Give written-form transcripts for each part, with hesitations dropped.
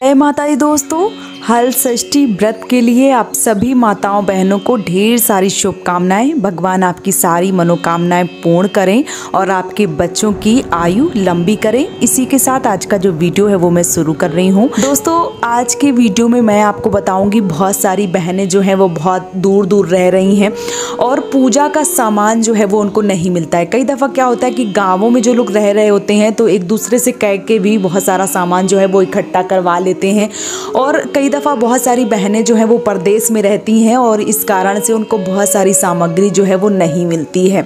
जय माता दी दोस्तों, हल षष्ठी व्रत के लिए आप सभी माताओं बहनों को ढेर सारी शुभकामनाएं। भगवान आपकी सारी मनोकामनाएं पूर्ण करें और आपके बच्चों की आयु लंबी करें। इसी के साथ आज का जो वीडियो है वो मैं शुरू कर रही हूँ। दोस्तों, आज के वीडियो में मैं आपको बताऊंगी, बहुत सारी बहनें जो हैं वो बहुत दूर दूर रह रही हैं और पूजा का सामान जो है वो उनको नहीं मिलता है। कई दफ़ा क्या होता है कि गाँवों में जो लोग रह रहे होते हैं तो एक दूसरे से कह के भी बहुत सारा सामान जो है वो इकट्ठा करवा लेते हैं, और कई दफ़ा बहुत सारी बहनें जो हैं वो परदेश में रहती हैं और इस कारण से उनको बहुत सारी सामग्री जो है वो नहीं मिलती है।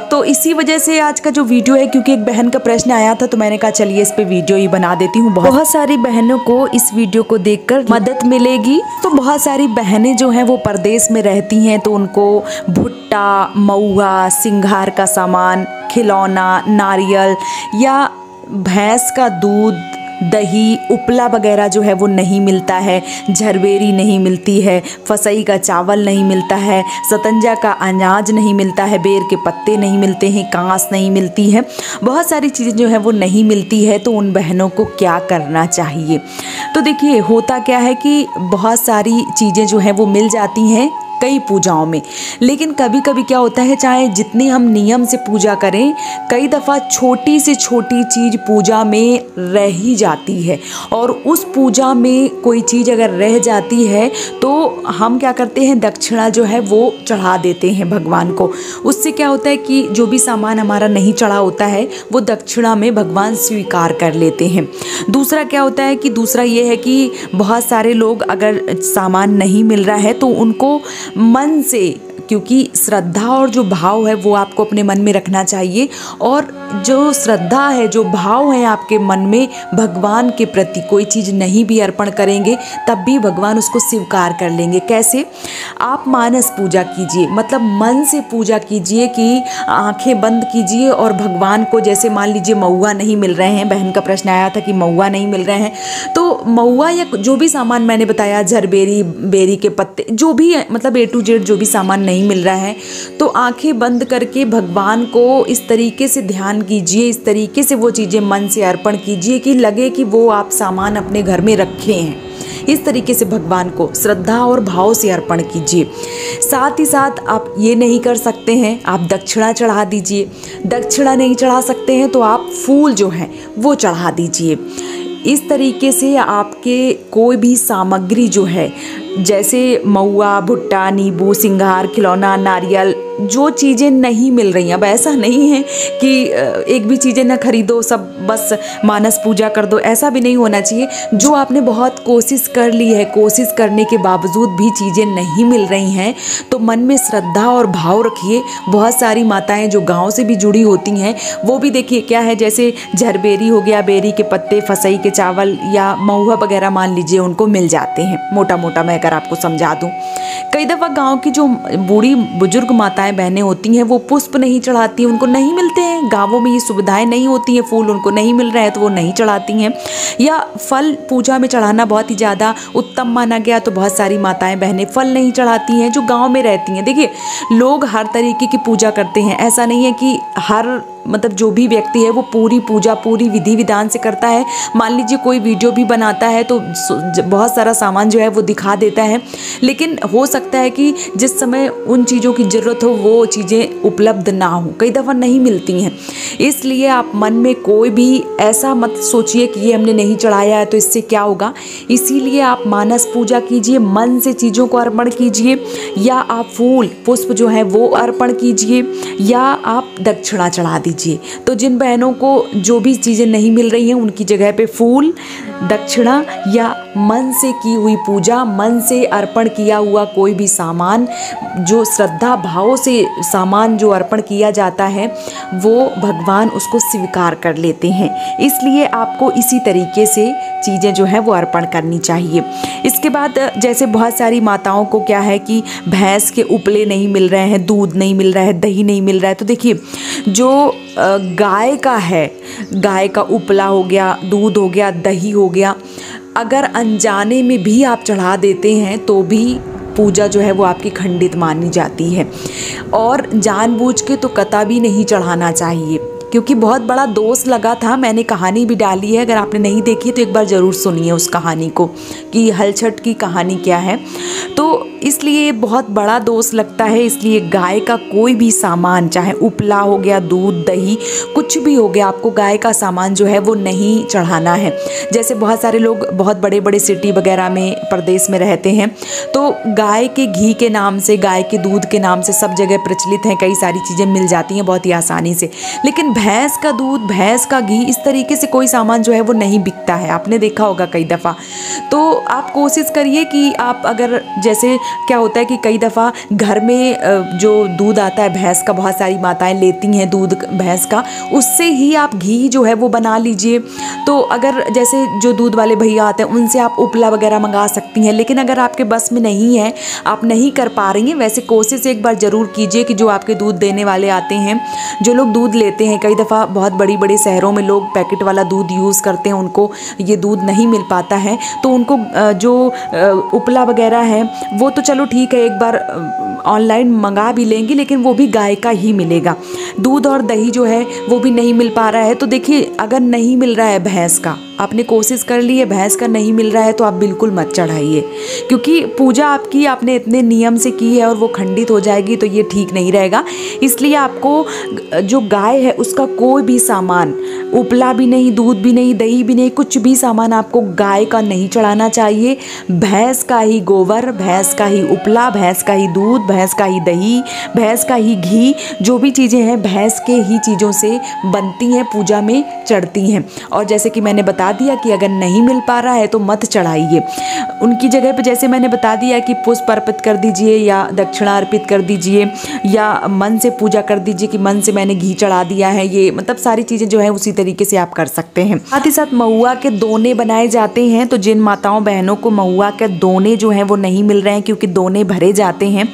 तो इसी वजह से आज का जो वीडियो है, क्योंकि एक बहन का प्रश्न आया था तो मैंने कहा चलिए इस पे वीडियो ही बना देती हूँ। बहुत सारी बहनों को इस वीडियो को देखकर मदद मिलेगी। तो बहुत सारी बहनें जो हैं वो परदेश में रहती हैं तो उनको भुट्टा, महुआ, सिंगार का सामान, खिलौना, नारियल या भैंस का दूध, दही, उपला वगैरह जो है वो नहीं मिलता है, झरबेरी नहीं मिलती है, फसई का चावल नहीं मिलता है, सतंजा का अनाज नहीं मिलता है, बेर के पत्ते नहीं मिलते हैं, कांस नहीं मिलती है, बहुत सारी चीज़ें जो है वो नहीं मिलती है। तो उन बहनों को क्या करना चाहिए? तो देखिए, होता क्या है कि बहुत सारी चीज़ें जो हैं वो मिल जाती हैं कई पूजाओं में, लेकिन कभी कभी क्या होता है, चाहे जितनी हम नियम से पूजा करें, कई दफ़ा छोटी से छोटी चीज़ पूजा में रह ही जाती है। और उस पूजा में कोई चीज़ अगर रह जाती है तो हम क्या करते हैं, दक्षिणा जो है वो चढ़ा देते हैं भगवान को। उससे क्या होता है कि जो भी सामान हमारा नहीं चढ़ा होता है वो दक्षिणा में भगवान स्वीकार कर लेते हैं। दूसरा क्या होता है कि दूसरा ये है कि बहुत सारे लोग अगर सामान नहीं मिल रहा है तो उनको मन से, क्योंकि श्रद्धा और जो भाव है वो आपको अपने मन में रखना चाहिए, और जो श्रद्धा है, जो भाव है आपके मन में भगवान के प्रति, कोई चीज़ नहीं भी अर्पण करेंगे तब भी भगवान उसको स्वीकार कर लेंगे। कैसे? आप मानस पूजा कीजिए, मतलब मन से पूजा कीजिए कि आंखें बंद कीजिए और भगवान को, जैसे मान लीजिए महुआ नहीं मिल रहे हैं, बहन का प्रश्न आया था कि महुआ नहीं मिल रहे हैं, तो महुआ या जो भी सामान मैंने बताया, झरबेरी, बेरी के पत्ते, जो भी मतलब A to Z जो भी सामान नहीं मिल रहा है, तो आंखें बंद करके भगवान को इस तरीके से ध्यान कीजिए, इस तरीके से वो चीज़ें मन से अर्पण कीजिए कि लगे कि वो आप सामान अपने घर में रखे हैं। इस तरीके से भगवान को श्रद्धा और भाव से अर्पण कीजिए। साथ ही साथ आप ये नहीं कर सकते हैं, आप दक्षिणा चढ़ा दीजिए। दक्षिणा नहीं चढ़ा सकते हैं तो आप फूल जो हैं वो चढ़ा दीजिए। इस तरीके से आपके कोई भी सामग्री जो है, जैसे महुआ, भुट्टा, नींबू, सिंगार, खिलौना, नारियल, जो चीज़ें नहीं मिल रही, अब ऐसा नहीं है कि एक भी चीज़ें ना खरीदो, सब बस मानस पूजा कर दो, ऐसा भी नहीं होना चाहिए। जो आपने बहुत कोशिश कर ली है, कोशिश करने के बावजूद भी चीज़ें नहीं मिल रही हैं, तो मन में श्रद्धा और भाव रखिए। बहुत सारी माताएं जो गांव से भी जुड़ी होती हैं वो भी देखिए क्या है, जैसे झरबेरी हो गया, बेरी के पत्ते, फसई के चावल या महुआ वगैरह मान लीजिए उनको मिल जाते हैं। मोटा मोटा मैं अगर आपको समझा दूँ, कई दफ़ा गाँव की जो बूढ़ी बुजुर्ग माताएं बहनें होती हैं वो पुष्प नहीं चढ़ाती, उनको नहीं मिलते हैं, गाँवों में ये सुविधाएं नहीं होती हैं, फूल उनको नहीं मिल रहे हैं तो वो नहीं चढ़ाती हैं। या फल पूजा में चढ़ाना बहुत ही ज़्यादा उत्तम माना गया तो बहुत सारी माताएं बहनें फल नहीं चढ़ाती हैं जो गाँव में रहती हैं। देखिए, लोग हर तरीके की पूजा करते हैं, ऐसा नहीं है कि हर मतलब जो भी व्यक्ति है वो पूरी पूजा पूरी विधि विधान से करता है। मान लीजिए कोई वीडियो भी बनाता है तो बहुत सारा सामान जो है वो दिखा देता है, लेकिन हो सकता है कि जिस समय उन चीज़ों की ज़रूरत हो वो चीज़ें उपलब्ध ना हो, कई दफ़ा नहीं मिलती हैं। इसलिए आप मन में कोई भी ऐसा मत सोचिए कि ये हमने नहीं चढ़ाया है तो इससे क्या होगा। इसीलिए आप मानस पूजा कीजिए, मन से चीज़ों को अर्पण कीजिए, या आप फूल पुष्प जो है वो अर्पण कीजिए, या आप दक्षिणा चढ़ा दीजिए। तो जिन बहनों को जो भी चीज़ें नहीं मिल रही हैं उनकी जगह पे फूल, दक्षिणा या मन से की हुई पूजा, मन से अर्पण किया हुआ कोई भी सामान, जो श्रद्धा भाव से सामान जो अर्पण किया जाता है वो भगवान उसको स्वीकार कर लेते हैं। इसलिए आपको इसी तरीके से चीज़ें जो है वो अर्पण करनी चाहिए। इसके बाद जैसे बहुत सारी माताओं को क्या है कि भैंस के उपले नहीं मिल रहे हैं, दूध नहीं मिल रहा है, दही नहीं मिल रहा है, तो देखिए जो गाय का है, गाय का उपला हो गया, दूध हो गया, दही हो गया, अगर अनजाने में भी आप चढ़ा देते हैं तो भी पूजा जो है वो आपकी खंडित मानी जाती है। और जानबूझ के तो कतई भी नहीं चढ़ाना चाहिए। क्योंकि बहुत बड़ा दोष लगा था। मैंने कहानी भी डाली है, अगर आपने नहीं देखी तो एक बार ज़रूर सुनिए उस कहानी को कि हल छठ की कहानी क्या है। तो इसलिए बहुत बड़ा दोष लगता है, इसलिए गाय का कोई भी सामान, चाहे उपला हो गया, दूध, दही, कुछ भी हो गया, आपको गाय का सामान जो है वो नहीं चढ़ाना है। जैसे बहुत सारे लोग बहुत बड़े बड़े सिटी वगैरह में, प्रदेश में रहते हैं, तो गाय के घी के नाम से, गाय के दूध के नाम से सब जगह प्रचलित हैं, कई सारी चीज़ें मिल जाती हैं बहुत ही आसानी से। लेकिन भैंस का दूध, भैंस का घी, इस तरीके से कोई सामान जो है वो नहीं बिकता है, आपने देखा होगा कई दफ़ा। तो आप कोशिश करिए कि आप अगर, जैसे क्या होता है कि कई दफ़ा घर में जो दूध आता है भैंस का, बहुत सारी माताएं लेती हैं दूध भैंस का, उससे ही आप घी जो है वो बना लीजिए। तो अगर जैसे जो दूध वाले भैया आते हैं उनसे आप उपला वगैरह मंगा सकती हैं। लेकिन अगर आपके बस में नहीं है, आप नहीं कर पा रही हैं, वैसे कोशिश एक बार ज़रूर कीजिए कि जो आपके दूध देने वाले आते हैं, जो लोग दूध लेते हैं, कई दफ़ा बहुत बड़ी बड़ी शहरों में लोग पैकेट वाला दूध यूज़ करते हैं, उनको ये दूध नहीं मिल पाता है, तो उनको जो उपला वगैरह है वो तो चलो ठीक है, एक बार ऑनलाइन मंगा भी लेंगी, लेकिन वो भी गाय का ही मिलेगा। दूध और दही जो है वो भी नहीं मिल पा रहा है, तो देखिए अगर नहीं मिल रहा है भैंस का, आपने कोशिश कर ली है, भैंस का नहीं मिल रहा है, तो आप बिल्कुल मत चढ़ाइए, क्योंकि पूजा आपकी आपने इतने नियम से की है और वो खंडित हो जाएगी, तो ये ठीक नहीं रहेगा। इसलिए आपको जो गाय है उसका कोई भी सामान, उपला भी नहीं, दूध भी नहीं, दही भी नहीं, कुछ भी सामान आपको गाय का नहीं चढ़ाना चाहिए। भैंस का ही गोबर, भैंस का ही उपला, भैंस का ही दूध, भैंस का ही दही, भैंस का ही घी, जो भी चीज़ें हैं भैंस के ही चीज़ों से बनती हैं, पूजा में चढ़ती हैं। और जैसे कि मैंने बता दिया कि अगर नहीं मिल पा रहा है तो मत चढ़ाइए। उनकी जगह पे जैसे मैंने बता दिया कि पुष्प अर्पित कर दीजिए या दक्षिणा अर्पित कर दीजिए, या मन से पूजा कर दीजिए कि मन से मैंने घी चढ़ा दिया है। ये मतलब सारी चीज़ें जो है उसी तरीके से आप कर सकते हैं। साथ ही साथ महुआ के दोने बनाए जाते हैं, तो जिन माताओं बहनों को महुआ के दोने जो हैं वो नहीं मिल रहे हैं, क्योंकि दोने भरे जाते हैं,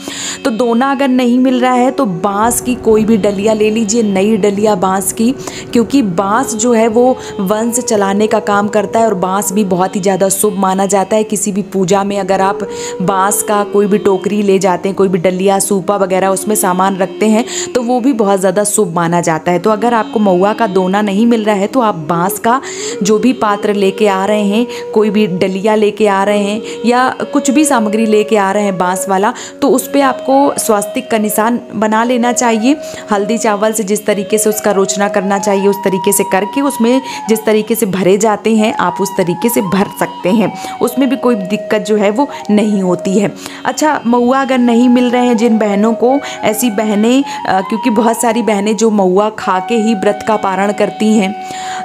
तो दोना अगर नहीं मिल रहा है तो बाँस की कोई भी डलिया ले लीजिए, नई डलिया बाँस की, क्योंकि बाँस जो है वो वंश चलाने का काम करता है और बाँस भी बहुत ही ज़्यादा शुभ माना जाता है। किसी भी पूजा में अगर आप बाँस का कोई भी टोकरी ले जाते हैं, कोई भी डलिया, सूपा वगैरह उसमें सामान रखते हैं, तो वो भी बहुत ज़्यादा शुभ माना जाता है। तो अगर आपको महुआ का दोना नहीं मिल रहा है तो आप बाँस का जो भी पात्र लेके आ रहे हैं, कोई भी डलिया लेके आ रहे हैं या कुछ भी सामग्री लेके आ रहे हैं बाँस वाला, तो उस पर आपको स्वास्तिक का निशान बना लेना चाहिए। हल्दी चावल से जिस तरीके से उसका रोचना करना चाहिए उस तरीके से करके, उसमें जिस तरीके से भरे जाते हैं आप उस तरीके से भर सकते हैं, उसमें भी कोई दिक्कत जो है वो नहीं होती है। अच्छा, महुआ अगर नहीं मिल रहे हैं जिन बहनों को, ऐसी बहनें, क्योंकि बहुत सारी बहनें जो महुआ खा के ही व्रत का पारण करती हैं,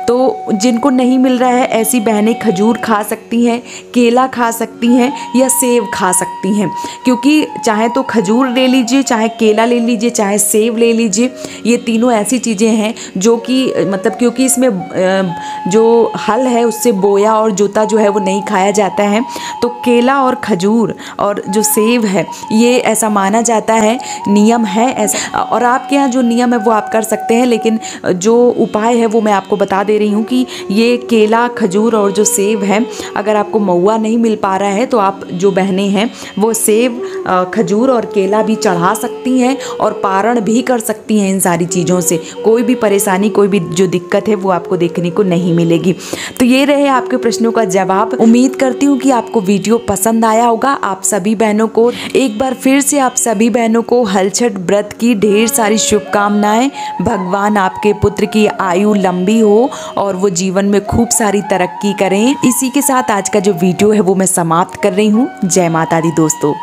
तो जिनको नहीं मिल रहा है ऐसी बहनें खजूर खा सकती हैं, केला खा सकती हैं या सेब खा सकती हैं। क्योंकि चाहे तो खजूर ले लीजिए, चाहे केला ले लीजिए, चाहे सेब ले लीजिए, ये तीनों ऐसी चीज़ें हैं जो कि मतलब, क्योंकि इसमें जो हल है उससे बोया और जोता जो है वो नहीं खाया जाता है, तो केला और खजूर और जो सेब है ये ऐसा माना जाता है, नियम है ऐसा। और आपके यहाँ जो नियम है वो आप कर सकते हैं, लेकिन जो उपाय है वो मैं आपको बता दे रही हूँ कि ये केला, खजूर और जो सेब है, अगर आपको महुआ नहीं मिल पा रहा है तो आप जो बहनें हैं वो सेब, खजूर और केला भी चढ़ा सकती हैं और पारण भी कर सकती हैं। इन सारी चीज़ों से कोई भी परेशानी, कोई भी जो दिक्कत है वो आपको देखने को नहीं मिलेगी। तो ये रहे आपके प्रश्नों का जवाब। उम्मीद करती हूँ कि आपको वीडियो पसंद आया होगा। आप सभी बहनों को एक बार फिर से, आप सभी बहनों को हल छठ व्रत की ढेर सारी शुभकामनाएं। भगवान आपके पुत्र की आयु लंबी हो और वो जीवन में खूब सारी तरक्की करें। इसी के साथ आज का जो वीडियो है वो मैं समाप्त कर रही हूँ। जय माता दी दोस्तों।